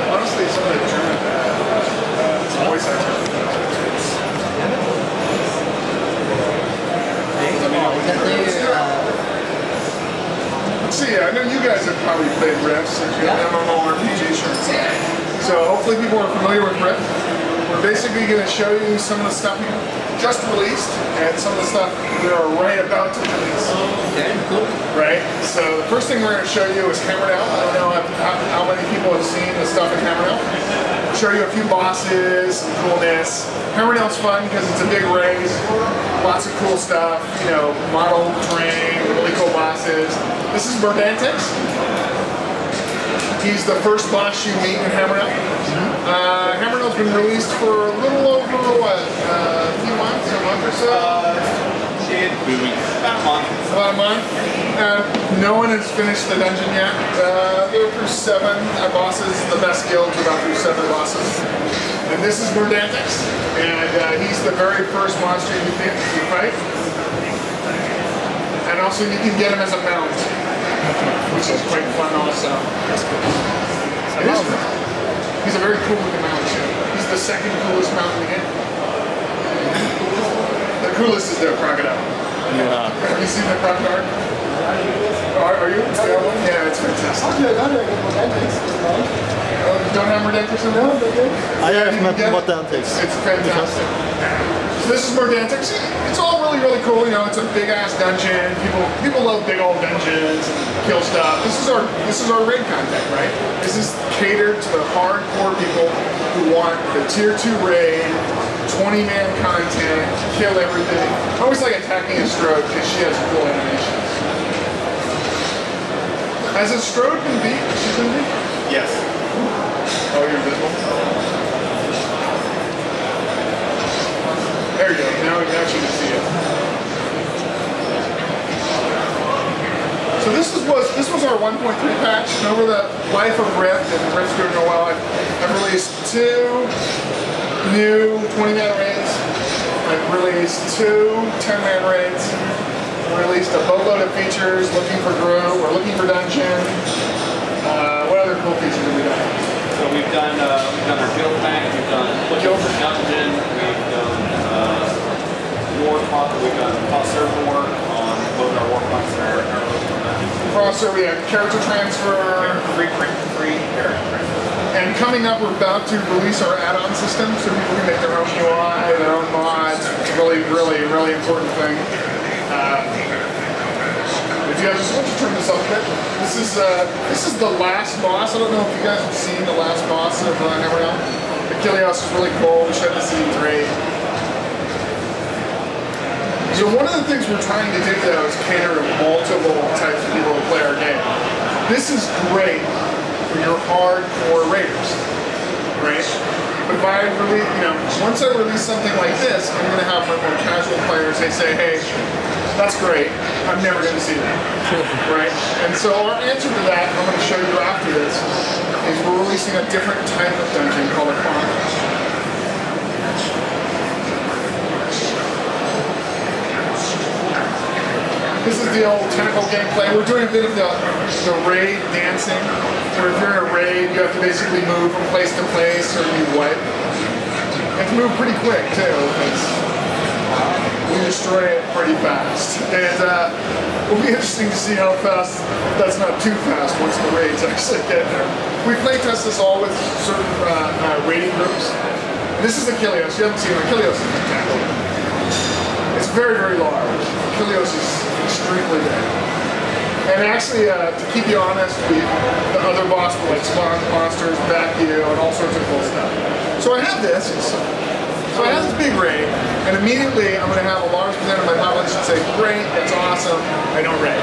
Honestly, some of the German voice actors. So yeah, I know you guys have probably played Rifts if you have MMORPG shirts. So hopefully people are familiar with Rift. We're basically going to show you some of the stuff we just released and some of the stuff we are right about to release. Okay, cool. Right? So the first thing we're going to show you is Hammerknell. I don't know how many people have seen the stuff in Hammerknell. Show you a few bosses, some coolness. Hammerknell's fun because it's a big race, lots of cool stuff, you know, model terrain, really cool bosses. This is Verdantix. He's the first boss you meet in Hammerknell. Hammerknell's been released for a little over, what, a few months, a month or so? About a month. No one has finished the dungeon yet. We're through 7 bosses. The best guilds are about through 7 bosses. And this is Verdantix, and he's the very first monster you fight. And also you can get him as a mount, which is quite fun also. He's a very cool looking mount too. He's the second coolest mount in the game. The coolest is the crocodile. Yeah. Have you seen the crocodile? Are you? Yeah, it's fantastic. Don't have Verdantix in there? I have Verdantix. It's fantastic. So this is Verdantix. It's all really, really cool. You know, it's a big ass dungeon. People love big old dungeons and kill stuff. This is our raid content, right? This is catered to the hardcore people who want the tier 2 raid, 20-man content, kill everything. I always like attacking a Strode because she has cool animations. Has a Strode been beat? She's been beat? Yes. Oh, you're invisible? There you go. Now you can see it. So this was our 1.3 patch, and over the life of Rift, and Rift's doing real well, I've released 2 new 20-man raids. I've released 2 10-man raids. I released a boatload of features, looking for group, or looking for dungeon. What other cool features have we done? So we've done our guild pack, we've done guild for dungeon, we've done war clock, we've done cross-server work on both our war clocks and our Crossover, we have character transfer. Free character transfer. And coming up, we're about to release our add-on system so people can make their own UI, their own mods. It's a really, really, really important thing. If you guys just want to turn this up a bit, this is the last boss. I don't know if you guys have seen the last boss of Hammerknell. Achilleos is really cool. We showed this in 3. So one of the things we're trying to do though is cater to multiple types of people who play our game. This is great for your hardcore raiders, right? But if I release, once I release something like this, I'm going to have my more casual players. They say, "Hey, that's great. I'm never going to see that," right? And so our answer to that, I'm going to show you after this, is we're releasing a different type of dungeon called a Chronicles. This is the old tentacle gameplay. We're doing a bit of the raid dancing, where if you're in a raid, you have to basically move from place to place or you wipe. You have to move pretty quick too, because we destroy it pretty fast. And it'll be interesting to see how fast, that's not too fast once the raids actually get there. We playtest this all with certain raiding groups. This is Achilleos. You haven't seen him. Achilleos is spectacular. It's very, very large. Achilleos is extremely big. And actually, to keep you honest, the other boss will like spawn monsters, back you, and all sorts of cool stuff. So I have this. So I have this big raid, and immediately I'm going to have a large percent of my population say, "Great, that's awesome. I don't raid."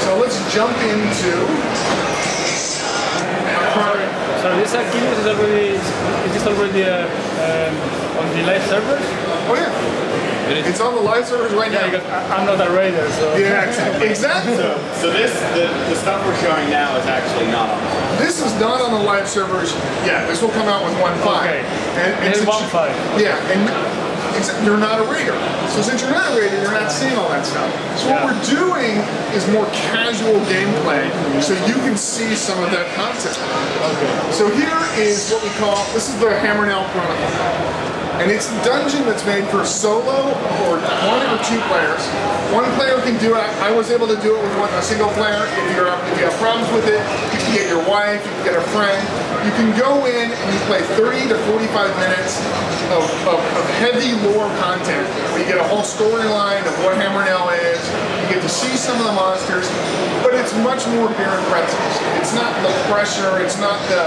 So let's jump into. So this Achilleos is already on the live server? Oh yeah. It's on the live servers right now. Because I'm not a raider, so... Yeah, exactly. So the stuff we're showing now is actually not on. This is not on the live servers yet. This will come out with 1.5. Okay. And it's 1.5. Yeah, and You're not a raider. So since you're not a raider, you're not seeing all that stuff. So what we're doing is more casual gameplay, so you can see some of that content. Okay. So here is what we call, this is the Hammerknell Chronicle. And it's a dungeon that's made for solo or 1 or 2 players. 1 player can do it. I was able to do it with a single player. If you have problems with it, you can get your wife, you can get a friend. You can go in and you play 30 to 45 minutes of heavy lore content. Where you get a whole storyline of what Hammerknell is. You get to see some of the monsters, but it's much more beer and pretzels. It's not the pressure. It's not the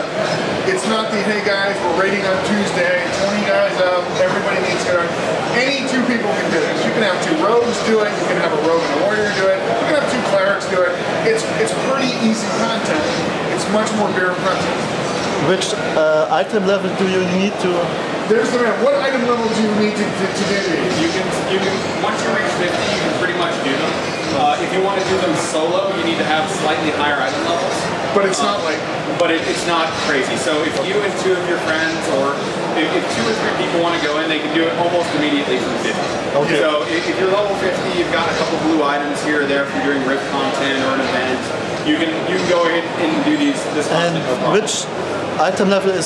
hey guys, we're raiding on Tuesday. 20 guys up. Everybody needs to go. Any 2 people can do this. You can have 2 rogues do it. You can have a rogue and a warrior do it. You can have 2 clerics do it. It's pretty easy content. It's much more beer and pretzels. Which item level do you need to? There's the man. What item level do you need to do these? You can once you reach 50, you can pretty much do them. If you want to do them solo, you need to have slightly higher item levels. But it's not like. But it's not crazy. So if you and 2 of your friends, or if 2 or 3 people want to go in, they can do it almost immediately from 50. Okay. So if you're level 50, you've got a couple blue items here or there if you're doing rift content or an event. You can go ahead and do this content. And which item level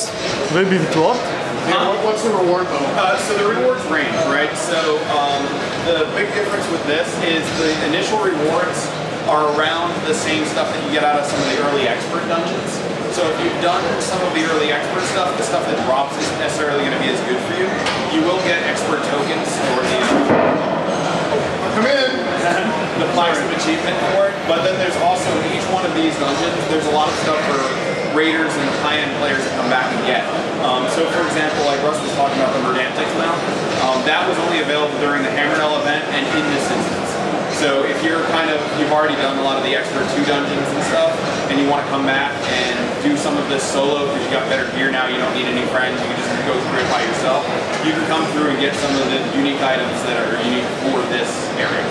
will be dropped? Yeah, what's the reward level? So the rewards range, right? So the big difference with this is the initial rewards are around the same stuff that you get out of some of the early expert dungeons. So if you've done some of the early expert stuff, the stuff that drops isn't necessarily going to be as good for you. You will get expert tokens for the come in. the platinum achievement for it. But then there's also in each one of these dungeons, there's a lot of stuff for raiders and high-end players to come back and get. So for example, like Russ was talking about the Verdantics mount, that was only available during the Hammerknell event and in this instance. So if you've already done a lot of the expert 2 dungeons and stuff, and you want to come back and do some of this solo because you got better gear now, you don't need any friends, you can just go through it by yourself, you can come through and get some of the unique items that are unique for this area.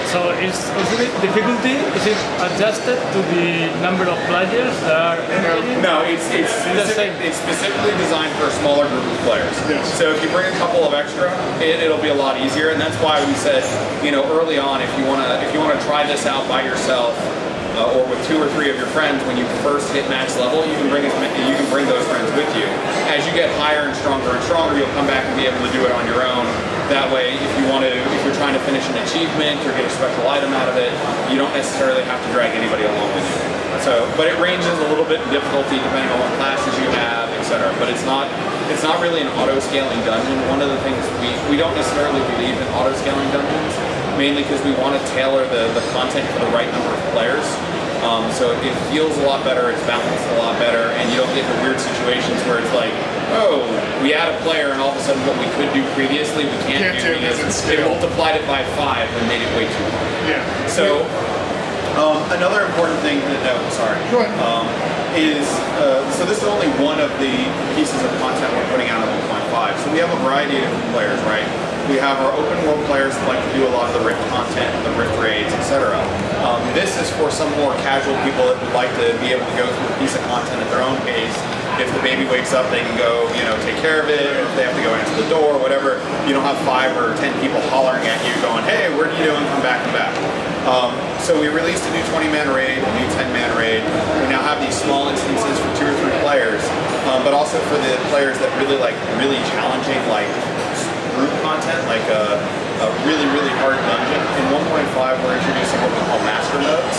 So is the difficulty, is it adjusted to the number of players that are entering? No, it's specifically designed for a smaller group of players. Yes. So if you bring a couple of extra, it'll be a lot easier, and that's why we said, early on, if you wanna try this out by yourself, or with 2 or 3 of your friends, when you first hit max level, you can bring those friends with you. As you get higher and stronger, you'll come back and be able to do it on your own. That way, if you're trying to finish an achievement or get a special item out of it, you don't necessarily have to drag anybody along with you. So, but it ranges a little bit in difficulty depending on what classes you have, etc. But it's not really an auto-scaling dungeon. One of the things we don't necessarily believe in auto-scaling dungeons, mainly because we want to tailor the content for the right number of players. So it feels a lot better, it's balanced a lot better, and you don't get into weird situations where it's like, oh, we add a player and all of a sudden what we could do previously we can't do because they multiplied it by 5 and made it way too long. Yeah. So another important thing to note, Go ahead. is so this is only one of the pieces of content we're putting out on 1.5. So we have a variety of different players, right? We have our open world players that like to do a lot of the rift content, the rift raids, etc. This is for some more casual people that would like to be able to go through a piece of content at their own pace. If the baby wakes up, they can go, take care of it, or if they have to go answer the door, whatever. You don't have 5 or 10 people hollering at you going, hey, what are you doing? Come back, come back. So we released a new 20-man raid, a new 10-man raid. We now have these small instances for 2 or 3 players, but also for the players that really like really challenging, like group content, like a really hard dungeon. In 1.5, we're introducing what we call master modes.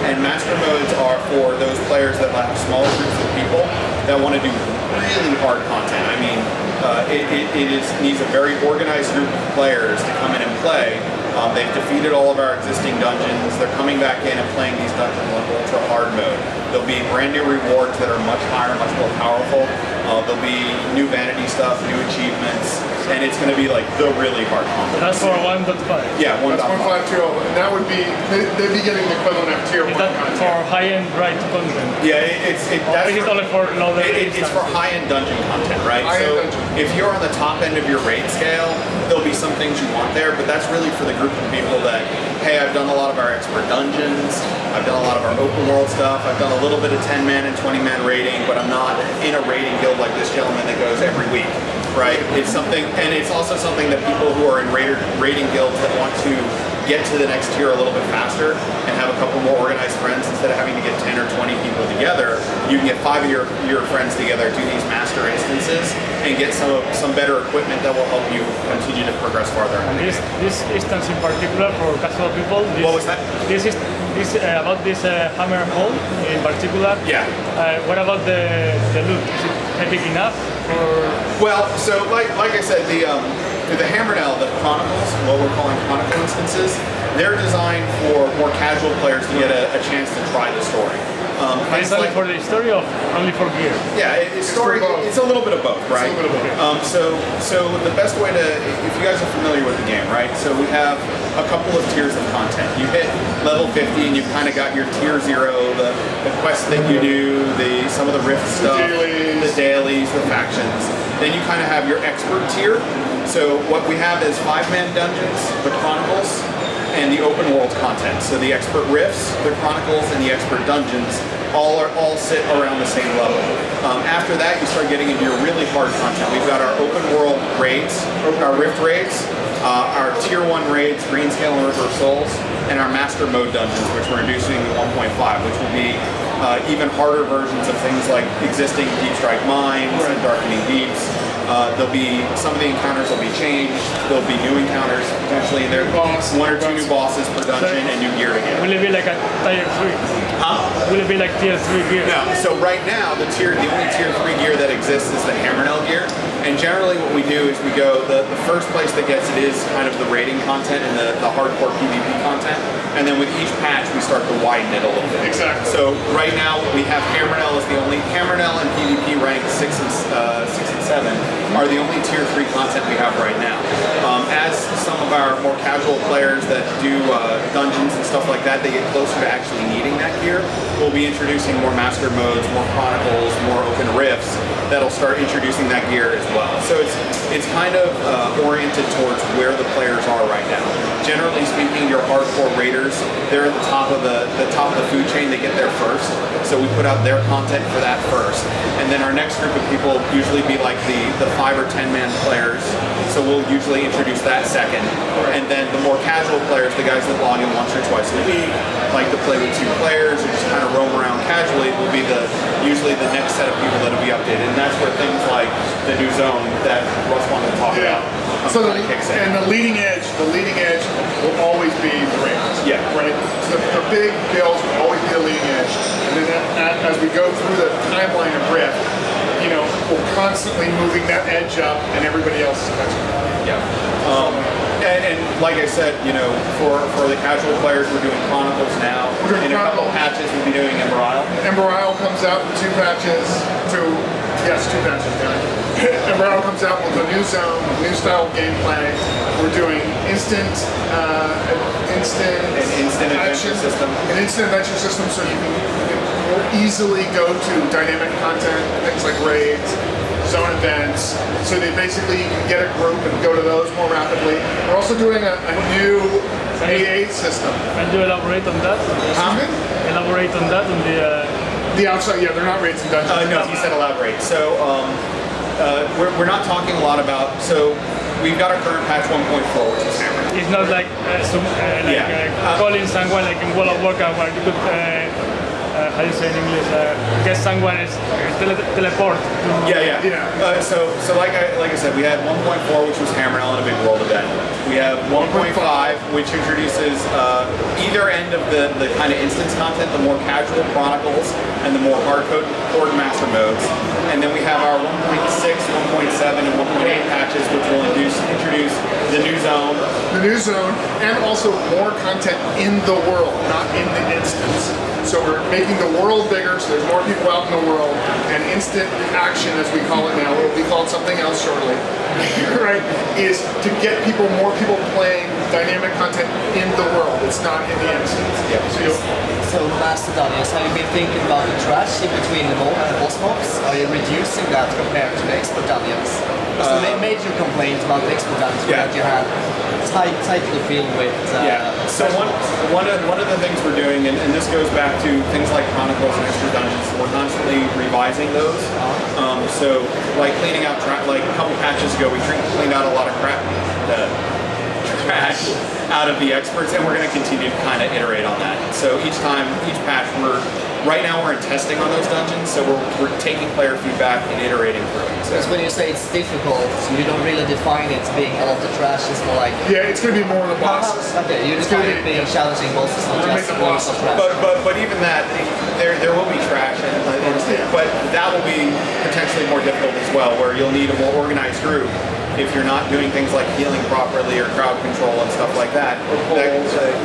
And master modes are for those players that have smaller groups of people that want to do really hard content. I mean, it needs a very organized group of players to come in and play. They've defeated all of our existing dungeons. They're coming back in and playing these dungeons on ultra hard mode. There'll be brand new rewards that are much higher, much more powerful. There'll be new vanity stuff, new achievements, and it's going to be like the really hard content. That's for 1.5. Yeah, 1.5. That's 1.5 and that would be, they'd be getting the equivalent of tier 1 content. For high-end raid content? Yeah, it's only for lower it's for high-end dungeon content, right? So if you're on the top end of your raid scale, there'll be some things you want there, but that's really for the group of people that, hey, I've done a lot of our expert dungeons, I've done a lot of our open world stuff, I've done a little bit of 10-man and 20-man raiding, but I'm not in a raiding guild like this gentleman that goes every week. right? It's something, and it's also something that people who are in raiding guilds that want to get to the next tier a little bit faster and have a couple more organized friends, instead of having to get 10 or 20 people together, you can get 5 of your friends together, do these master instances, and get some better equipment that will help you continue to progress farther. This instance in particular for casual people. What was that? This about this Hammerknell in particular. Yeah. What about the loot? Is it epic enough? Or? Well, so like I said, the Hammerknell, the Chronicles, what we're calling Chronicle instances, they're designed for more casual players to get a chance to try the story. It's only for the story or only for gear? Yeah, it's story. It's a little bit of both, right? It's a little bit of both. So the best way to, if you guys are familiar with the game, right? So we have a couple of tiers of content. You hit level 50 and you've kind of got your tier 0, the quests that you do, some of the rift stuff, the dailies, the factions. Then you kind of have your expert tier. So what we have is 5-man dungeons, the Chronicles, and the open world content. So the expert rifts, the Chronicles, and the expert dungeons all sit around the same level. After that, you start getting into your really hard content. We've got our open world raids, our rift raids, our tier 1 raids, Greenscale and River of Souls, and our master mode dungeons, which we're introducing in 1.5, which will be even harder versions of things like existing Deepstrike mines and Darkening Deeps. There'll be, some of the encounters will be changed. There'll be new encounters potentially. There are 1 or 2 new bosses per dungeon and new gear to get. Will it be like a tier 3? Huh? Will it be like tier 3 gear? No. So right now, the only tier 3 gear that exists is the Hammerknell gear. And generally what we do is we go, the first place that gets it is kind of the raiding content and the hardcore PvP content. And then with each patch, we start to widen it a little bit. Exactly. So right now, we have Hammerknell as the only, Hammerknell and PvP rank 6 and 7 are the only tier 3 content we have right now. As some of our more casual players that do dungeons and stuff like that, they get closer to actually needing that gear, we'll be introducing more master modes, more chronicles, more open rifts that'll start introducing that gear as well. So it's kind of oriented towards where the players are right now. Generally speaking, your hardcore raiders, they're at the top of the food chain. They get there first, so we put out their content for that first. And then our next group of people usually be like the 5 or 10 man players. So we'll usually introduce that second. And then the more casual players, the guys that log in once or twice a week, like to play with 2 players or just kind of roam around casually, will be usually the next set of people that'll be updated. And that's where things like the new zone that Russ wanted to talk about. So the leading edge will always be the raids. Yeah. Right. So the big builds will always be the leading edge, and then as we go through the timeline of Rift, we're constantly moving that edge up, and everybody else is catching up. Yeah. And like I said, for the casual players, we're doing Chronicles now. In a couple patches, we'll be doing Immerwacht. Immerwacht comes out in 2 patches. 2 patches. Immerwacht comes out with a new zone, new style of gameplay. We're doing instant adventure system. An instant adventure system, so you can more easily go to dynamic content, things like raids, zone events, so that basically you can get a group and go to those more rapidly. We're also doing a new AA system. Can you elaborate on that? Elaborate on that, on the outside, yeah, they're not raids and dungeons. No, he said elaborate. So we're not talking a lot about, so we've got our current patch 1.4, which is Hammer. It's not like, calling someone like in World of Warcraft where you could, how do you say in English, guess someone is teleport. So like I said, we had 1.4, which was Hammerknell and a big world event. We have 1.5, which introduces either end of the kind of instance content, the more casual Chronicles and the more hardcore master modes. And then we have our 1.6, 1.7, and 1.8 patches, which will introduce the new zone. The new zone, and also more content in the world, not in the instance. So we're making the world bigger, so there's more people out in the world, and instant action, as we call it now, it will be called something else shortly, right, is to get more people playing dynamic content in the world. It's not in the instance. Yeah. So Master Dungeons, have you been thinking about the trash in between the mob and the boss mobs? Are you reducing that compared to the expert dungeons? Because the major complaint about the expert dungeons was that you had tightly filled with So one of the things we're doing, and this goes back to things like Chronicles and Extra Dungeons, we're constantly revising those. So like cleaning out, like a couple patches ago, we cleaned out a lot of trash out of the experts, and we're going to continue to kind of iterate on that. So each patch, right now we're in testing on those dungeons, so we're taking player feedback and iterating through it. So when you say it's difficult, you don't really define it being a lot of trash, it's more like... Yeah, it's going to be more of the bosses. Okay, you define it being challenging bosses, not just the bosses of trash. But even that, there will be trash, but that will be potentially more difficult as well, where you'll need a more organized group. If you're not doing things like healing properly or crowd control and stuff like that,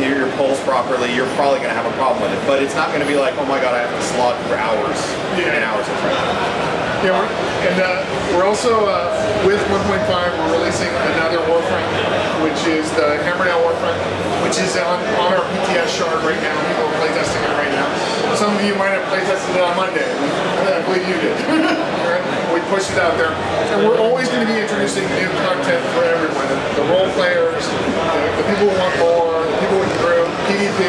your pulls properly, you're probably going to have a problem with it. But it's not going to be like, oh my god, I have to slog for hours and hours of training. Yeah, we're also, with 1.5, we're releasing another Warframe, which is the Hammerknell Warframe, which is on our PTS shard right now. People are playtesting it right now. Some of you might have playtested it on Monday. I believe you did. We pushed it out there. And we're always going to be introducing new content for everyone. The role players, the people who want more, the people with the group, PvP.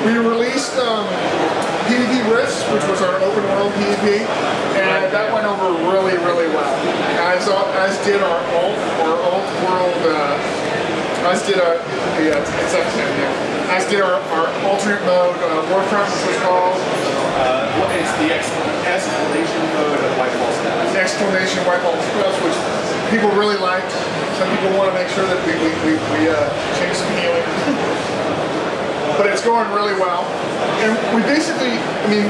We released PvP Rifts, which was our open world PvP, and that went over really, really well. As did our alt world, as did our alternate mode Warfront, which was called. It's the exclamation mode of Whitefall Steps. Exclamation Whitefall Steps, which people really liked. Some people want to make sure that we change some healing. But it's going really well. And we basically, I mean,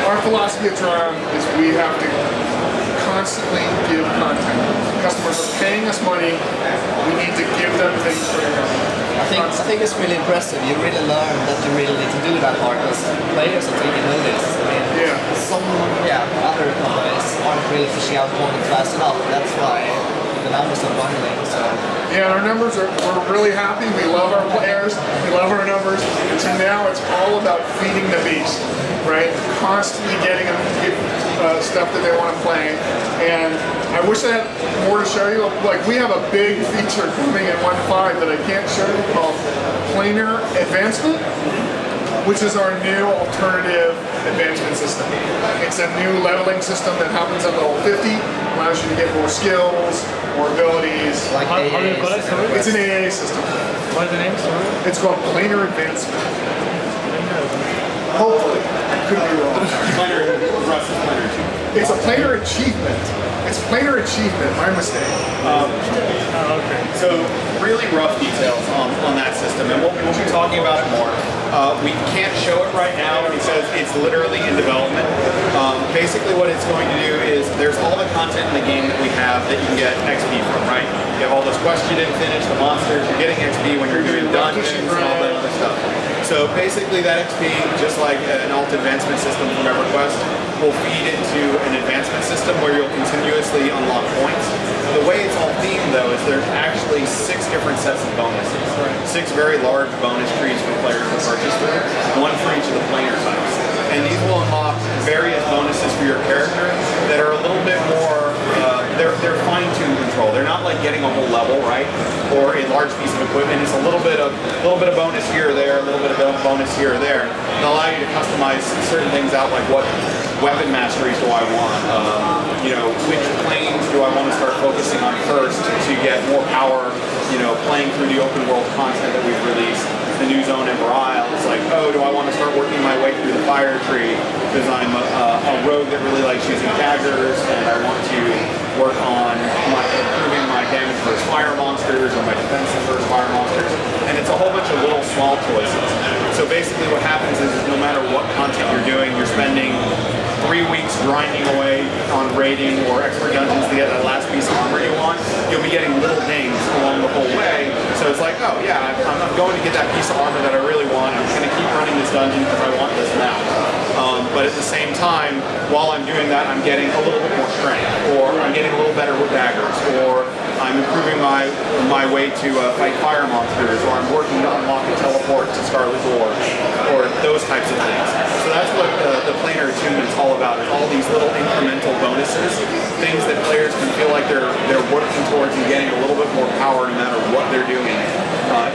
our philosophy at Tron is we have to constantly give content. Customers are paying us money, we need to give them things for their money. I think it's really impressive. You really learn that you really need to do that part because players are taking notice. I mean, some other companies aren't really pushing out content fast enough. That's why the numbers are bundling. So. Yeah, our numbers we're really happy. We love our players. We love our numbers. And so now it's all about feeding the beast, right? Constantly getting them to get stuff that they want to play. And I wish I had more to show you. Like, we have a big feature coming in 1.5 that I can't show you called Planar Advancement, which is our new alternative advancement system. It's a new leveling system that happens at level 50, allows you to get more skills, more abilities. Like how do you call it? Sorry? It's an AA system. What's the name? Sorry? It's called Planar Advancement. Hopefully. I could be wrong. Russ is planar achievement. It's a planar achievement. It's planar achievement, my mistake. Okay. So really rough details on that system, and we'll be talking about it more. We can't show it right now because it's literally in development. Basically what it's going to do is there's all the content in the game that we have that you can get XP from, right? You have all those quests you didn't finish, the monsters, you're getting XP when you're doing dungeons and all that other stuff. So basically that XP, just like an alt advancement system from EverQuest, will feed into an advancement system where you'll continuously unlock points. The way it's all themed though is there's actually 6 different sets of bonuses. 6 very large bonus trees for players to purchase through, one for each of the planar types. And these will unlock various bonuses for your character that are a little bit more, they're fine-tuned control. They're not like getting a whole level, right? Or a large piece of equipment. It's a little bit of bonus here or there, a little bit of bonus here or there. They'll allow you to customize certain things out, like what weapon masteries do I want? Which planes do I want to start focusing on first to get more power, playing through the open world content that we've released. The new zone in Morale. It's like, oh, do I want to start working my way through the fire tree because I'm a rogue that really likes using daggers and I want to work on improving my damage versus fire monsters or my defenses versus fire monsters. And it's a whole bunch of little small choices. So basically what happens is no matter what content you're doing, you're spending 3 weeks grinding away on raiding or expert dungeons to get that last piece of armor you want, you'll be getting little dings along the whole way. So it's like, oh yeah, I'm going to get that piece of armor that I really want. I'm just going to keep running this dungeon because I want this now. But at the same time, while I'm doing that, I'm getting a little bit more strength, or I'm getting a little better with daggers, or I'm improving my way to fight fire monsters, or I'm working to unlock a teleport to Scarlet Gorge, or those types of things. So that's what the planar attunement is all about. It's all these little incremental bonuses bonuses, things that players can feel like they're working towards and getting a little bit more power no matter what they're doing.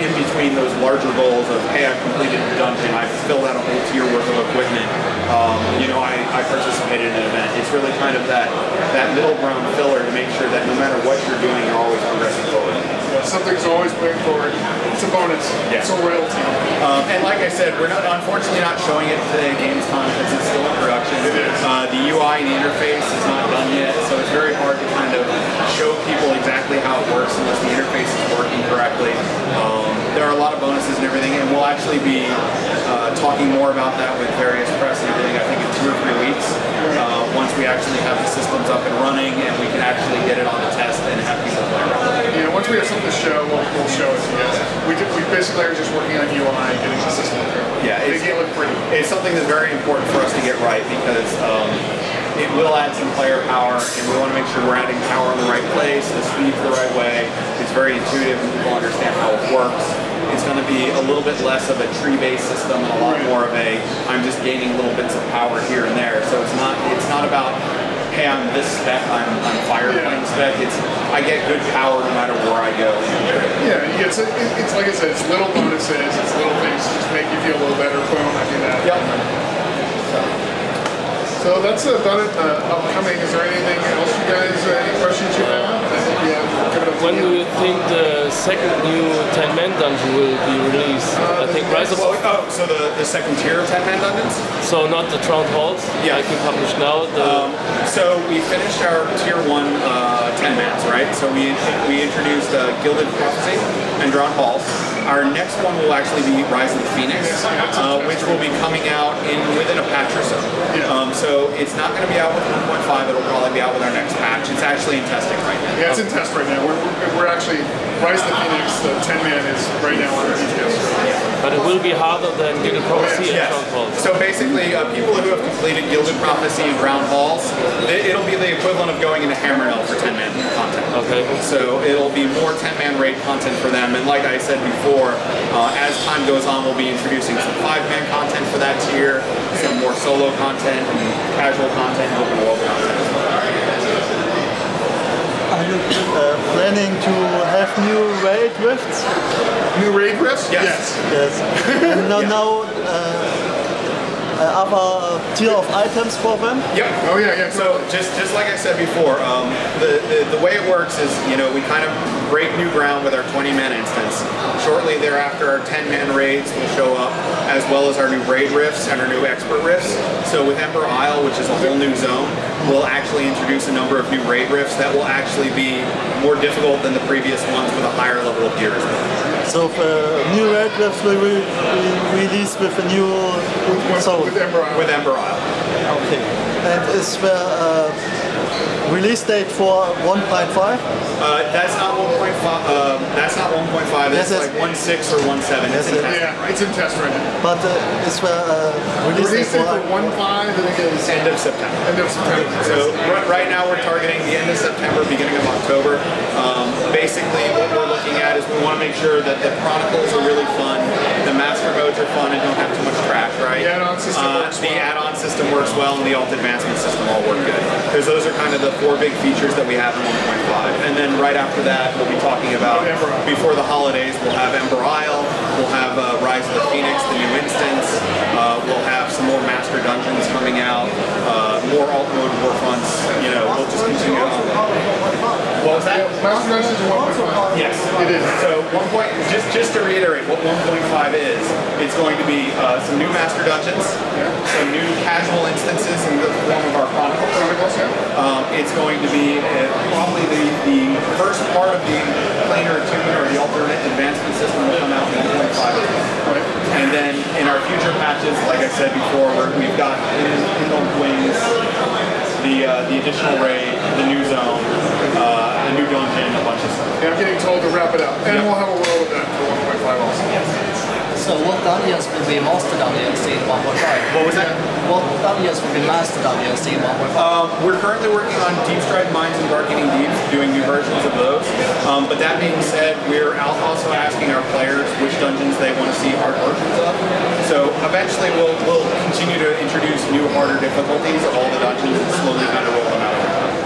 In between those larger goals of, hey, I've completed the dungeon, I've filled out a whole tier worth of equipment, you know, I participated in an event. It's really kind of that middle ground filler to make sure that no matter what you're doing, you're always progressing forward. Something's always moving forward. It's a bonus. Yeah. It's a royalty. And like I said, we're unfortunately not showing it today at GamesCom because it's still in production. It is. The UI and the interface is not done yet, so it's very hard to kind of show people exactly how it works unless the interface is working correctly. There are a lot of bonuses and everything, and we'll actually be talking more about that with various press and everything, I think in 2 or 3 weeks, once we actually have the systems up and running and we can actually get it on the test and have people play around with it. Yeah, once we have something to show, we'll show it to you guys. We basically are just working on UI, getting the system through. Yeah, making it look pretty. It's something that's very important for us to get right because it will add some player power, and we want to make sure we're adding power in the right place, the speed's the right way. It's very intuitive and people understand how it works. It's going to be a little bit less of a tree-based system and a lot more of a, I'm just gaining little bits of power here and there. So it's not about, hey, I'm this spec, I'm fire plane spec. It's, I get good power no matter where I go. Yeah, it's like I said, it's little bonuses, it's little things that just make you feel a little better. Boom, I do that. Yep. So that's about it. Upcoming, is there anything else you guys, any questions you have? When do you think the second new 10-man dungeon will be released? I think Rise of... So the second tier of 10-man dungeons? So not the Drowned Halls, like you publish now? So we finished our tier 1 10-mans, right? So we introduced Gilded Prophecy and Drowned Halls. Our next one will actually be Rise of the Phoenix, which will be coming out within a patch or so. So it's not going to be out with 1.5, it'll probably be out with our next patch. It's actually in testing right now. Yeah, it's in test right now. We're actually, Rise of the Phoenix, the 10-man is right now on our details. But it will be harder than Gilded Prophecy and Drowned Halls. So basically, people who have completed Gilded Prophecy and Drowned Halls, it'll be the equivalent of going into Hammerknell for 10-man content. Okay. So it'll be more 10-man raid content for them, and like I said before, as time goes on, we'll be introducing some 5-man content for that tier, some more solo content, and casual content, and open world content as well. Are you planning to have new raid rifts? New raid rifts? Yes. Yes. And now other tier of items for them? Yep. Oh yeah. So just like I said before, the way it works is, you know, we kind of break new ground with our 20-man instance. Shortly thereafter, our 10-man raids will show up, as well as our new raid rifts and our new expert rifts. So with Ember Isle, which is a whole new zone, we'll actually introduce a number of new raid rifts that will actually be more difficult than the previous ones with a higher level of gear as well. So new raid rifts will be released with a new zone? With Ember Isle. With Ember Isle. Okay. And is there a release date for 1.5? That's not 1.5. That's not 1.5. That's like 1.6 or 1.7. It's in test. Yeah, it's in test right now. But is there a release date for 1.5? I think it's end of September. End of September. So right now we're targeting the end of September, beginning of October. Basically, what we're looking at is we want to make sure that the Chronicles are really fun, the master modes are fun and don't have too much trash, right? The add-on system works well. The add-on system works well, and the alt advancement system all work good. Because those are kind of the 4 big features that we have in 1.5. And then right after that, we'll be talking about, before the holidays, we'll have Ember Isle, we'll have Rise of the Phoenix, the new instance, we'll have some more master dungeons coming out, more alt mode war fronts, you know, we'll just continue on. What was that? Master Dungeons is 1.5. Yes, it is. So just to reiterate what 1.5 is, it's going to be some new master dungeons, some new casual instances in the form of our Chronicles. It's going to be probably the first part of the planar attunement or the alternate advancement system will come out in 1.5 as well. And then in our future patches, like I said before, we've got Indolent Wings, the additional raid, the new zone, a new dungeon, a bunch of stuff. Yeah, I'm getting told to wrap it up. And we'll have a world of that for 1.5 also. Yes. So what dungeons will be master dungeons in 1.5? What was that? What dungeons will be master dungeons in 1.5? We're currently working on Deepstrike Mines and Darkening Deeps, doing new versions of those. But that being said, we're also asking our players which dungeons they want to see hard versions of. So eventually we'll continue to introduce new harder difficulties of all the dungeons and slowly kind of roll them out over time.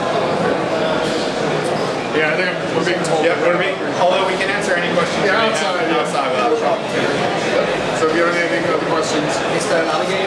Yeah, I think we're being told. Yeah, although we can answer any questions outside without a problem. So if you have any other questions. Is there another game?